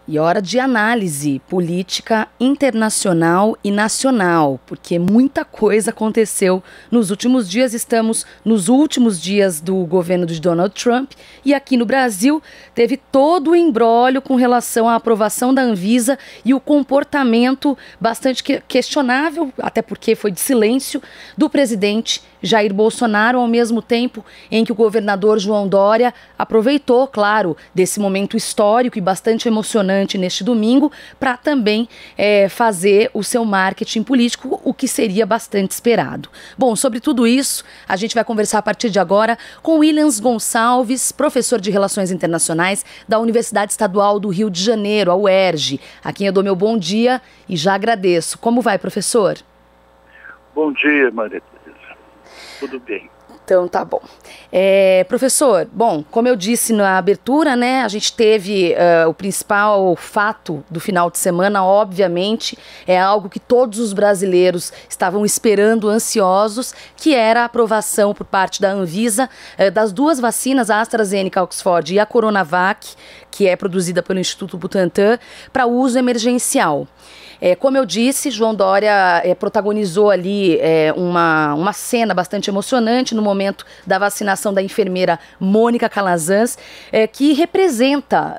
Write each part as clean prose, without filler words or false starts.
E hora de análise política internacional e nacional, porque muita coisa aconteceu nos últimos dias. Estamos nos últimos dias do governo de Donald Trump e aqui no Brasil teve todo o imbróglio com relação à aprovação da Anvisa e o comportamento bastante questionável, até porque foi de silêncio, do presidente Jair Bolsonaro, ao mesmo tempo em que o governador João Dória aproveitou, claro, desse momento histórico e bastante emocionante neste domingo para também fazer o seu marketing político, o que seria bastante esperado. Bom, sobre tudo isso, a gente vai conversar a partir de agora com Williams Gonçalves, professor de Relações Internacionais da Universidade Estadual do Rio de Janeiro, a UERJ, a quem eu dou meu bom dia e já agradeço. Como vai, professor? Bom dia, Maria Tereza. Tudo bem. Então tá bom. Professor, bom, como eu disse na abertura, né, a gente teve o principal fato do final de semana, obviamente, é algo que todos os brasileiros estavam esperando, ansiosos, que era a aprovação por parte da Anvisa das duas vacinas, a AstraZeneca Oxford e a Coronavac, que é produzida pelo Instituto Butantan, para uso emergencial. Como eu disse, João Dória protagonizou ali uma cena bastante emocionante no momento da vacinação da enfermeira Mônica Calazans, que representa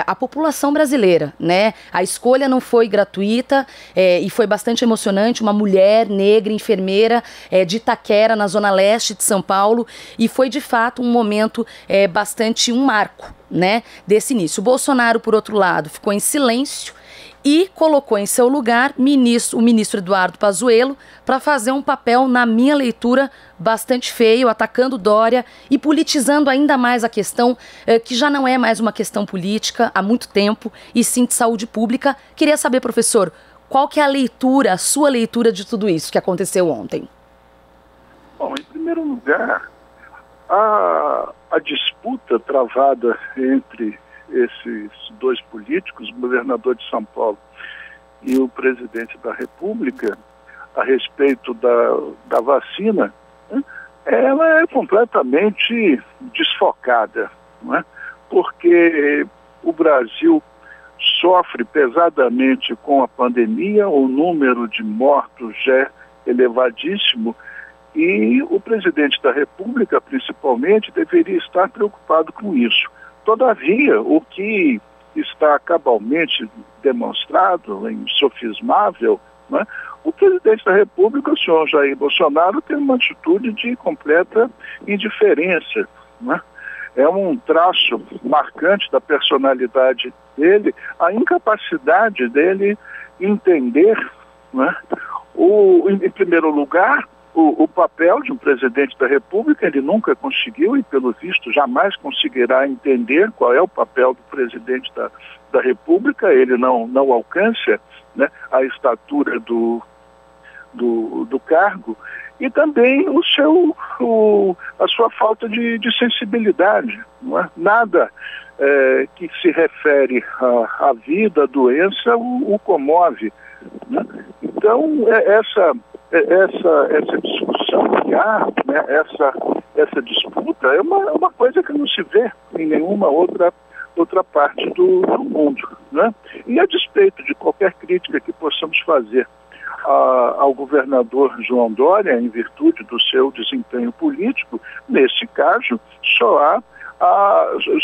a população brasileira, né? A escolha não foi gratuita e foi bastante emocionante, uma mulher negra, enfermeira de Itaquera, na zona leste de São Paulo, e foi de fato um momento bastante um marco, né, desse início. O Bolsonaro, por outro lado, ficou em silêncio e colocou em seu lugar o ministro Eduardo Pazuello para fazer um papel, na minha leitura, bastante feio, atacando Dória e politizando ainda mais a questão, que já não é mais uma questão política há muito tempo, e sim de saúde pública. Queria saber, professor, qual que é a sua leitura de tudo isso que aconteceu ontem? Bom, em primeiro lugar, a disputa travada entre esses dois políticos, o governador de São Paulo e o presidente da República, a respeito da vacina, né, ela é completamente desfocada, não é? Porque o Brasil sofre pesadamente com a pandemia, o número de mortos já é elevadíssimo, e o presidente da República, principalmente, deveria estar preocupado com isso. Todavia, o que está cabalmente demonstrado, insofismável, né, o presidente da República, o senhor Jair Bolsonaro, tem uma atitude de completa indiferença, né? É um traço marcante da personalidade dele, a incapacidade dele entender, né, em primeiro lugar, o papel de um presidente da República. Ele nunca conseguiu e, pelo visto, jamais conseguirá entender qual é o papel do presidente da República. Ele não alcança, né, a estatura do cargo, e também a sua falta de sensibilidade. Não é? Nada que se refere à vida, à doença, o comove, né? Então, essa discussão que há, né, essa disputa é uma coisa que não se vê em nenhuma outra parte do mundo, né? E a despeito de qualquer crítica que possamos fazer ao governador João Dória, em virtude do seu desempenho político, nesse caso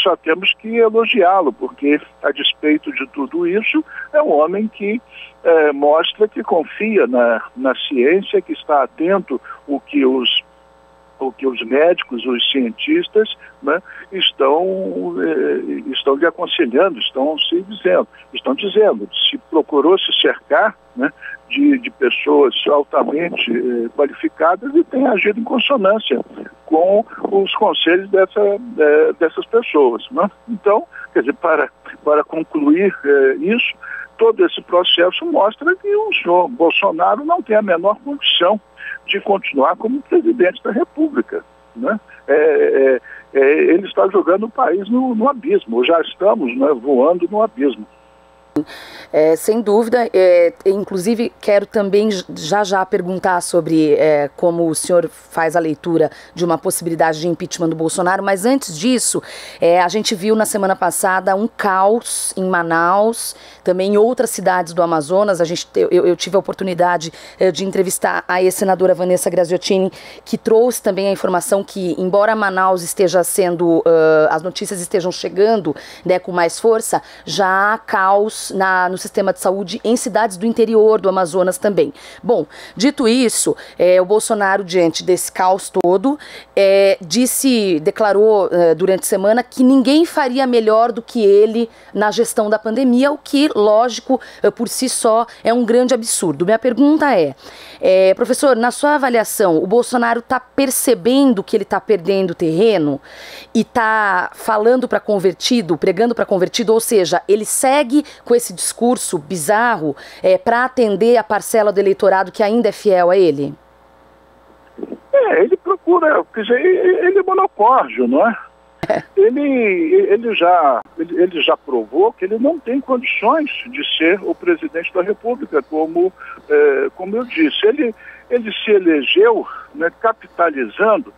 só temos que elogiá-lo, porque, a despeito de tudo isso, é um homem que mostra que confia na ciência, que está atento ao que os médicos, os cientistas, né, estão lhe aconselhando, estão dizendo, se procurou se cercar, né, de pessoas altamente qualificadas, e tem agido em consonância com os conselhos dessas pessoas, né? Então, quer dizer, para concluir isso, todo esse processo mostra que o senhor Bolsonaro não tem a menor condição de continuar como presidente da República, né? Ele está jogando o país no abismo, já estamos, né, voando no abismo. Sem dúvida, inclusive quero também já perguntar sobre como o senhor faz a leitura de uma possibilidade de impeachment do Bolsonaro, mas antes disso, a gente viu na semana passada um caos em Manaus, também em outras cidades do Amazonas. Eu tive a oportunidade de entrevistar a ex-senadora Vanessa Graziottini, que trouxe também a informação que, embora Manaus esteja sendo, as notícias estejam chegando, né, com mais força, já há caos no sistema de saúde em cidades do interior do Amazonas também. Bom, dito isso, o Bolsonaro, diante desse caos todo, declarou durante a semana que ninguém faria melhor do que ele na gestão da pandemia, o que, lógico, por si só é um grande absurdo. Minha pergunta professor, na sua avaliação, o Bolsonaro está percebendo que ele está perdendo terreno e está falando para convertido, pregando para convertido, ou seja, ele segue com esse discurso bizarro para atender a parcela do eleitorado que ainda é fiel a ele? Ele procura, quer dizer, ele é monopólio, não é? Ele já provou que ele não tem condições de ser o presidente da República, como eu disse. Ele se elegeu, né, capitalizando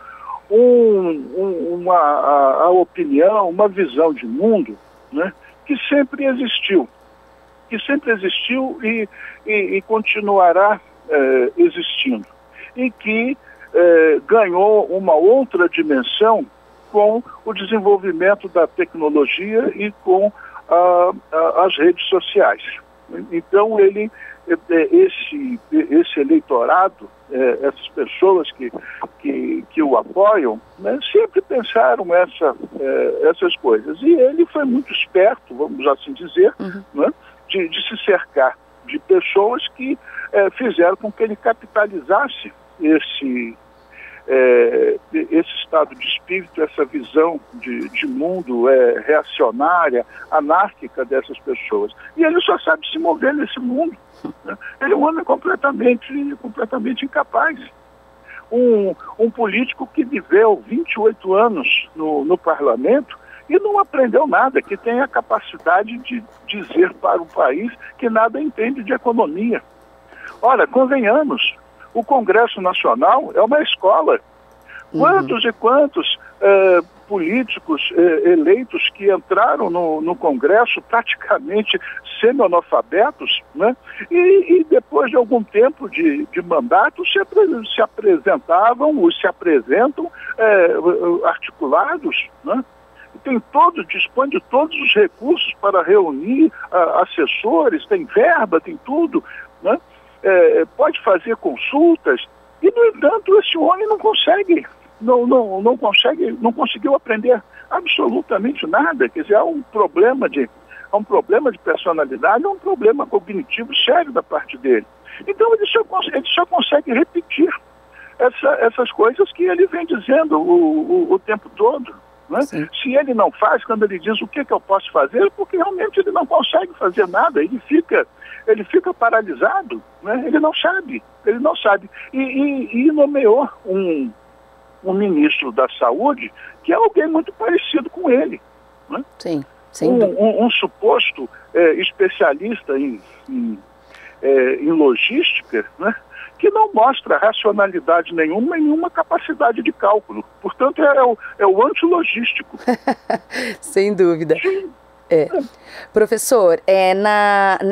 a opinião, uma visão de mundo, né, que sempre existiu e continuará existindo, e que ganhou uma outra dimensão com o desenvolvimento da tecnologia e com as redes sociais. Então, esse eleitorado, essas pessoas que o apoiam, né, sempre pensaram essas coisas. E ele foi muito esperto, vamos assim dizer, né, de se cercar de pessoas que fizeram com que ele capitalizasse esse estado de espírito, essa visão de mundo reacionária, anárquica dessas pessoas. E ele só sabe se mover nesse mundo, né? Ele é um homem completamente incapaz. Um político que viveu 28 anos no parlamento e não aprendeu nada, que tem a capacidade de dizer para o país que nada entende de economia. Ora, convenhamos, o Congresso Nacional é uma escola. Quantos e quantos políticos eleitos que entraram no Congresso praticamente semi-analfabetos, né? E depois de algum tempo de mandato se apresentam articulados, né? Dispõe de todos os recursos para reunir assessores, tem verba, tem tudo, né? Pode fazer consultas, e no entanto esse homem não conseguiu aprender absolutamente nada. Quer dizer, há um problema de personalidade, há um problema cognitivo sério da parte dele. Então ele só consegue repetir essas coisas que ele vem dizendo o tempo todo, né? Se ele não faz, quando ele diz o que eu posso fazer, porque realmente ele não consegue fazer nada, ele fica paralisado, né? Ele não sabe. E nomeou um ministro da Saúde que é alguém muito parecido com ele, né? Sim. Um suposto especialista em logística, né? Que não mostra racionalidade nenhuma e nenhuma capacidade de cálculo. Portanto, é o antilogístico. Sem dúvida. Sim. Professor,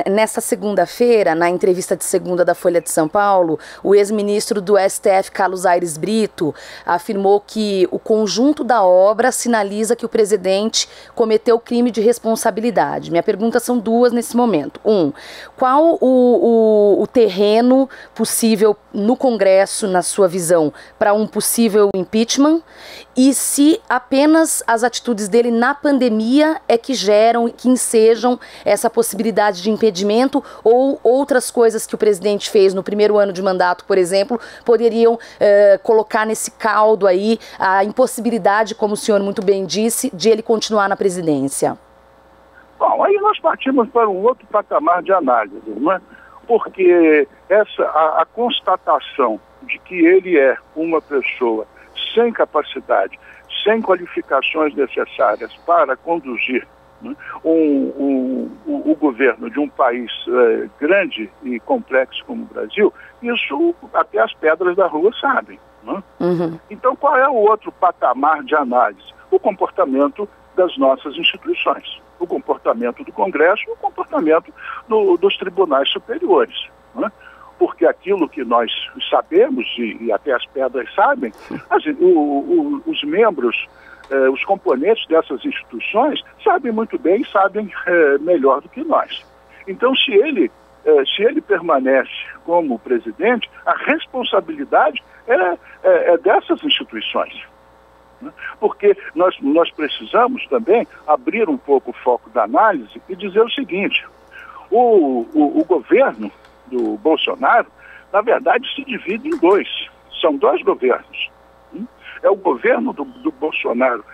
nessa segunda-feira, na entrevista de segunda da Folha de São Paulo, o ex-ministro do STF, Carlos Aires Brito, afirmou que o conjunto da obra sinaliza que o presidente cometeu crime de responsabilidade. Minha pergunta são duas nesse momento. Qual o terreno possível no Congresso, na sua visão, para um possível impeachment? E se apenas as atitudes dele na pandemia que geram, que ensejam essa possibilidade de impedimento, ou outras coisas que o presidente fez no primeiro ano de mandato, por exemplo, poderiam colocar nesse caldo aí a impossibilidade, como o senhor muito bem disse, de ele continuar na presidência? Bom, aí nós partimos para um outro patamar de análise, não é? Porque a constatação de que ele é uma pessoa sem capacidade, sem qualificações necessárias para conduzir, né, o governo de um país grande e complexo como o Brasil, isso até as pedras da rua sabem. Né? Uhum. Então, qual é o outro patamar de análise? O comportamento das nossas instituições, o comportamento do Congresso, o comportamento dos tribunais superiores. Né? Porque aquilo que nós sabemos, e até as pedras sabem, os membros, os componentes dessas instituições sabem muito bem, sabem melhor do que nós. Então, se ele permanece como presidente, a responsabilidade é dessas instituições. Né? Porque nós precisamos também abrir um pouco o foco da análise e dizer o seguinte: o governo do Bolsonaro, na verdade, se divide em dois. São dois governos. É o governo do Bolsonaro,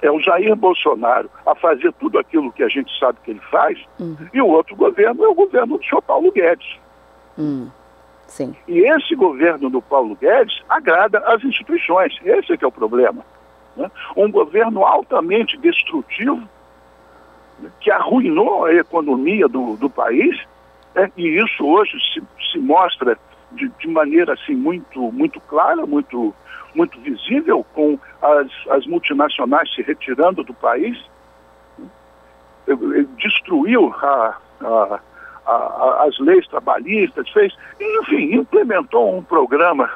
é o Jair Bolsonaro a fazer tudo aquilo que a gente sabe que ele faz, e o outro governo é o governo do senhor Paulo Guedes. Sim. E esse governo do Paulo Guedes agrada as instituições. Esse é que é o problema. Né? Um governo altamente destrutivo, né, que arruinou a economia do país, e isso hoje se mostra de maneira assim, muito clara, muito visível, com as multinacionais se retirando do país. Ele destruiu as leis trabalhistas, enfim, implementou um programa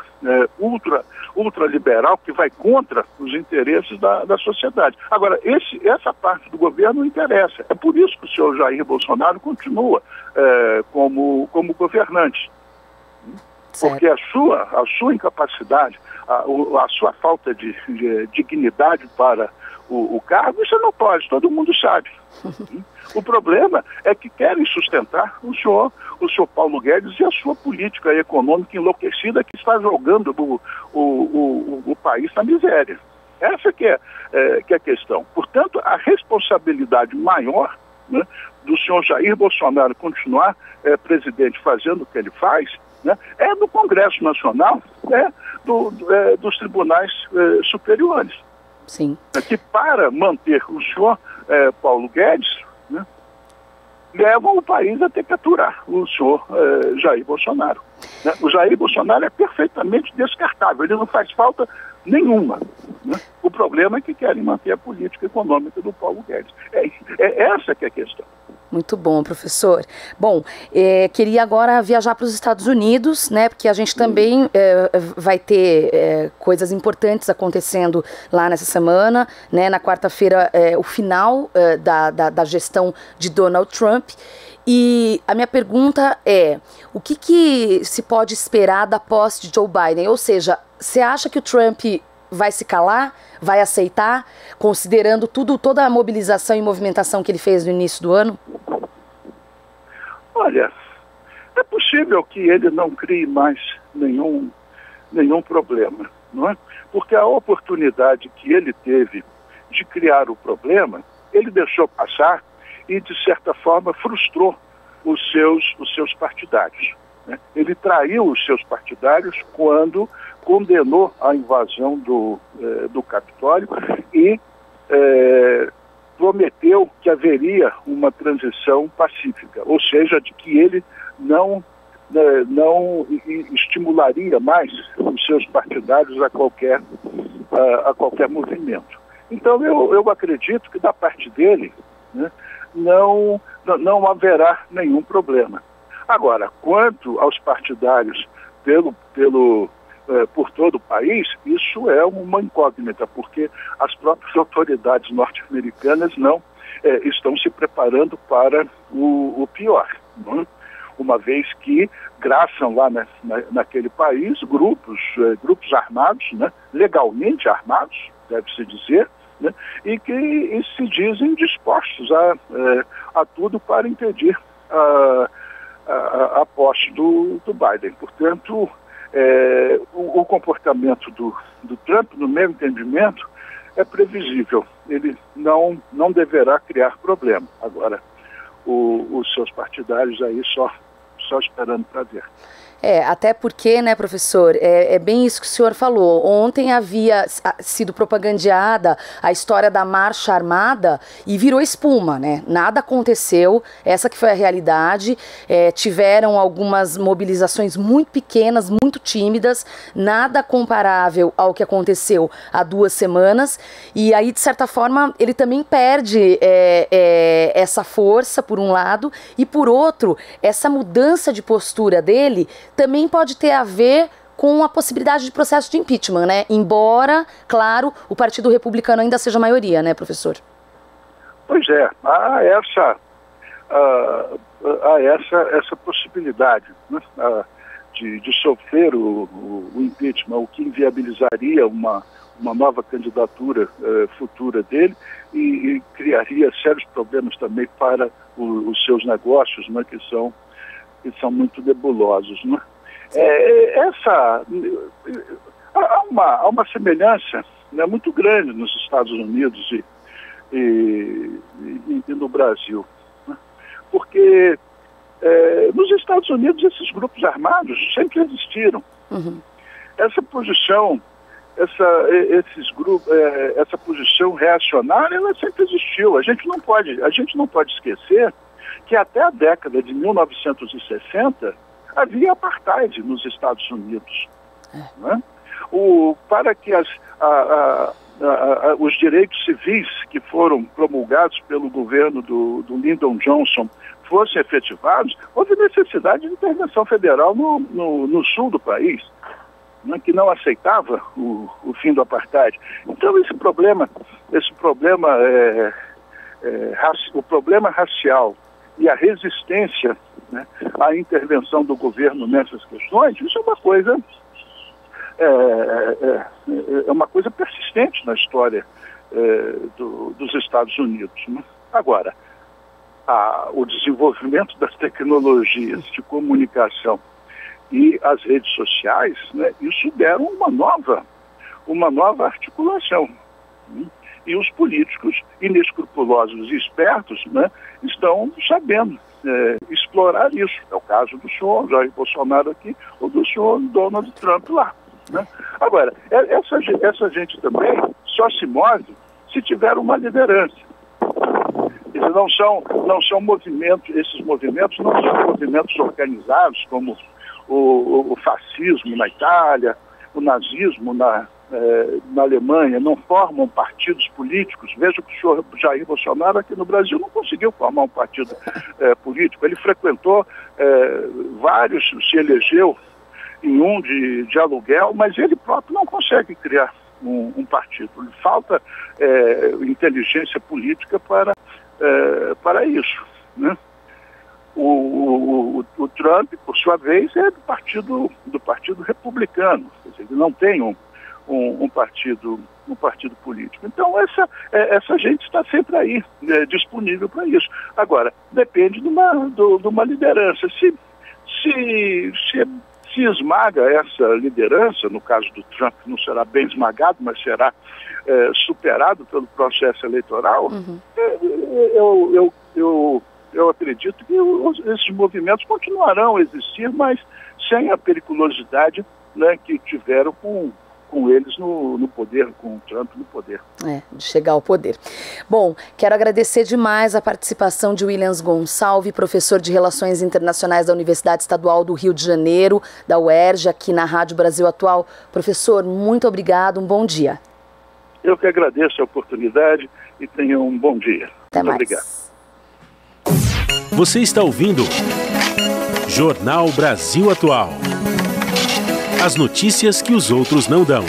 ultraliberal que vai contra os interesses da sociedade. Agora, essa parte do governo não interessa. É por isso que o senhor Jair Bolsonaro continua como governante. Certo. Porque a sua incapacidade, a sua falta de dignidade para o cargo, isso não pode, todo mundo sabe. O problema é que querem sustentar o senhor Paulo Guedes e a sua política econômica enlouquecida que está jogando o país na miséria. Essa que é a questão. Portanto, a responsabilidade maior, né, do senhor Jair Bolsonaro continuar presidente fazendo o que ele faz, né, é do Congresso Nacional, dos tribunais superiores. Sim. Que para manter o senhor Paulo Guedes, né, levam o país a ter que aturar o senhor Jair Bolsonaro. Né? O Jair Bolsonaro é perfeitamente descartável, ele não faz falta nenhuma. Né? O problema é que querem manter a política econômica do Paulo Guedes. Essa que é a questão. Muito bom, professor. Bom, queria agora viajar para os Estados Unidos, né? Porque a gente também vai ter coisas importantes acontecendo lá nessa semana, né? Na quarta-feira, o final da gestão de Donald Trump. E a minha pergunta é, o que se pode esperar da posse de Joe Biden? Ou seja, você acha que o Trump vai se calar, vai aceitar, considerando toda a mobilização e movimentação que ele fez no início do ano? Olha, é possível que ele não crie mais nenhum problema, não é? Porque a oportunidade que ele teve de criar o problema, ele deixou passar e, de certa forma, frustrou os seus partidários. Né? Ele traiu os seus partidários quando condenou a invasão do Capitólio e prometeu que haveria uma transição pacífica, ou seja, de que ele não estimularia mais os seus partidários a qualquer movimento. Então eu acredito que da parte dele, né, não haverá nenhum problema. Agora, quanto aos partidários por todo o país, isso é uma incógnita, porque as próprias autoridades norte-americanas não estão se preparando para o pior, não é? Uma vez que graçam lá naquele país grupos armados, né, legalmente armados, deve-se dizer, né, e que se dizem dispostos a tudo para impedir a posse do Biden. Portanto, o comportamento do Trump, no meu entendimento, é previsível. Ele não deverá criar problema. Agora, os seus partidários aí só esperando para ver. Até porque, né, professor, é bem isso que o senhor falou. Ontem havia sido propagandeada a história da marcha armada e virou espuma, né? Nada aconteceu, essa que foi a realidade. Tiveram algumas mobilizações muito pequenas, muito tímidas, nada comparável ao que aconteceu há 2 semanas. E aí, de certa forma, ele também perde essa força, por um lado, e por outro, essa mudança de postura dele também pode ter a ver com a possibilidade de processo de impeachment, né? Embora, claro, o Partido Republicano ainda seja a maioria, né, professor? Pois é, há essa possibilidade, né, de sofrer o impeachment, o que inviabilizaria uma nova candidatura futura dele e criaria sérios problemas também para os seus negócios, né, que são muito nebulosos, né? Há uma semelhança, né, muito grande nos Estados Unidos e no Brasil, né? Porque nos Estados Unidos esses grupos armados sempre existiram. Uhum. Essa posição, essa posição reacionária, ela sempre existiu. A gente não pode esquecer que até a década de 1960 havia apartheid nos Estados Unidos. Né? Para que os direitos civis que foram promulgados pelo governo do Lyndon Johnson fossem efetivados, houve necessidade de intervenção federal no sul do país, né, que não aceitava o fim do apartheid. Então o problema racial e a resistência, né, à intervenção do governo nessas questões, isso é uma coisa persistente na história dos Estados Unidos, né? Agora, o desenvolvimento das tecnologias de comunicação e as redes sociais, né, isso deram uma nova articulação, né? E os políticos inescrupulosos e espertos, né, estão sabendo explorar isso. É o caso do senhor Jair Bolsonaro aqui ou do senhor Donald Trump lá, né? Agora, essa gente também só se move se tiver uma liderança. Eles não são movimentos, esses movimentos não são movimentos organizados como o fascismo na Itália, o nazismo na Alemanha, não formam partidos políticos. Veja que o senhor Jair Bolsonaro aqui no Brasil não conseguiu formar um partido político. Ele frequentou vários, se elegeu em um de aluguel, mas ele próprio não consegue criar um partido. Lhe falta inteligência política para isso, né? O Trump, por sua vez, é do partido republicano. Quer dizer, ele não tem um partido político. Então essa gente está sempre aí, disponível para isso. Agora, depende de uma liderança. Se esmaga essa liderança, no caso do Trump não será bem esmagado, mas será superado pelo processo eleitoral, uhum. Eu acredito que esses movimentos continuarão a existir, mas sem a periculosidade, né, que tiveram com eles no poder, com o Trump no poder. De chegar ao poder. Bom, quero agradecer demais a participação de Williams Gonçalves, professor de Relações Internacionais da Universidade Estadual do Rio de Janeiro, da UERJ, aqui na Rádio Brasil Atual. Professor, muito obrigado, um bom dia. Eu que agradeço a oportunidade e tenha um bom dia. Até mais. Obrigado. Você está ouvindo Jornal Brasil Atual. As notícias que os outros não dão.